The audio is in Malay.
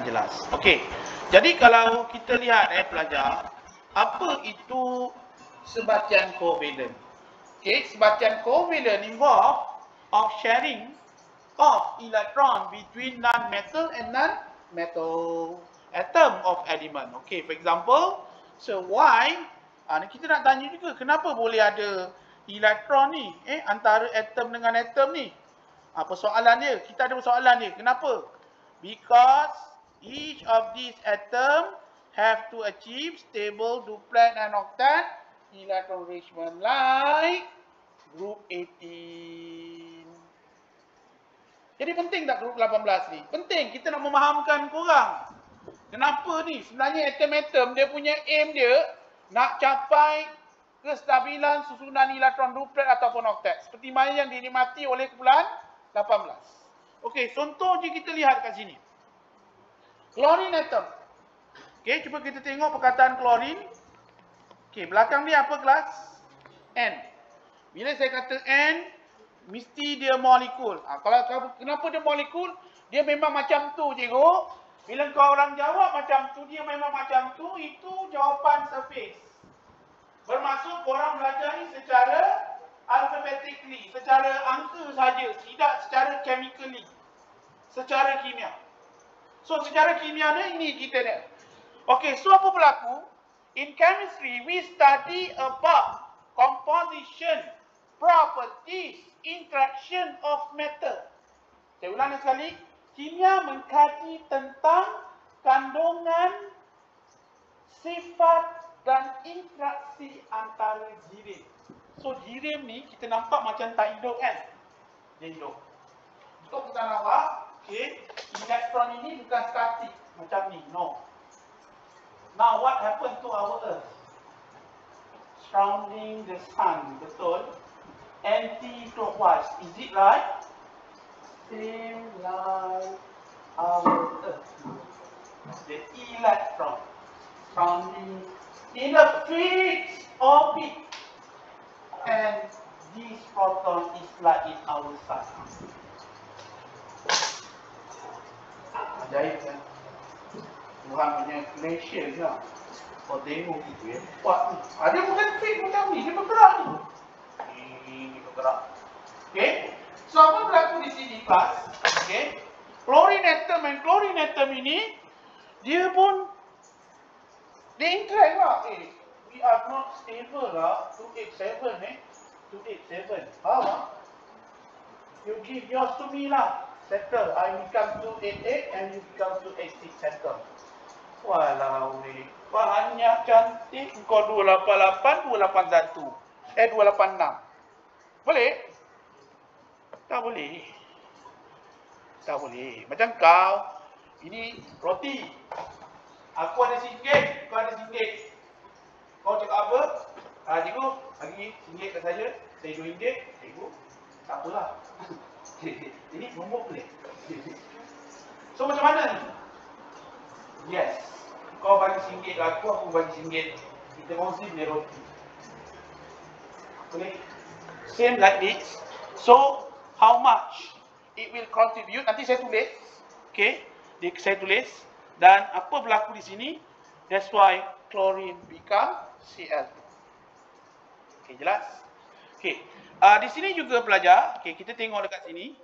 jelas. Okey. Jadi kalau kita lihat pelajar, apa itu sebatian kovalent? Okey, sebatian kovalent involve of sharing of electron between non-metal and non-metal atom of element. Okay, for example, so why? Kita nak tanya juga, kenapa boleh ada elektron ni antara atom dengan atom ni? Persoalan dia, kita ada persoalan dia. Kenapa? Because each of these atom have to achieve stable duplet and octet electron arrangement like group 18. Jadi penting tak group 18 ni? Penting, kita nak memahamkan korang. Kenapa ni? Sebenarnya atom-atom dia punya aim dia nak capai kestabilan susunan elektron duplet ataupun oktet. Seperti mana yang dinikmati oleh kumpulan 18. Okey, contoh je kita lihat kat sini. Chlorine atom. Okey, cuba kita tengok perkataan chlorine. Okey, belakang dia apa kelas? N. Bila saya kata N, mesti dia molekul. Kenapa dia molekul? Dia memang macam tu, cikgu. Bila kau orang jawab macam tu, dia memang macam tu, itu jawapan surface. Bermaksud korang belajar ni secara alphabetically, secara angka saja, tidak secara chemically, secara kimia. So secara kimia ni ini kita ni. Okey, so apa berlaku? In chemistry, we study about composition, properties, interaction of metal. Saya ulang sekali. Kimia mengkaji tentang kandungan, sifat dan interaksi antara jirim. So jirim ni kita nampak macam tak hidup kan? Dia hidup. Untuk kita nampak, okay, elektron ini bukan statik macam ni, no. Now what happened to our earth? Surrounding the sun, betul? Anti-clockwise, is it right? Same like our earth. The electron surrounding in a fixed orbit, and this proton is like in our sun. Ajaib kan? Tuhan punya creation lah. Kau tengok gitu ya. Kuat ni. Dia bukan fixed macam ni, dia bergerak ni. Ini bergerak. Okay? So apa berlaku di sini kelas? Okay. Chlorine atom and chlorine atom ini dia pun dia interact lah. We are not stable lah. 287 287. Faham? You give yours to me lah. Settle. I become 288 and you become 286. Settle. Walau ni. Banyak cantik. Kau 288, 281. 286. Boleh? Tak boleh. Tak boleh. Macam kau, ini roti. Aku ada RM1, kau ada RM1. Kau cakap apa? Cikgu, bagi RM1 kat saya RM2. Cikgu, tak apalah. Ini nombor boleh. So macam mana ni? Yes. Kau bagi RM1 kat aku bagi RM1. Kita kongsi beli roti. Boleh? Same like this. So, how much it will contribute? Nanti saya tulis. Okay, saya tulis. Dan apa berlaku di sini? That's why chlorine become Cl2. Okay, jelas? Okay, di sini juga pelajar. Okay, kita tengok dekat sini.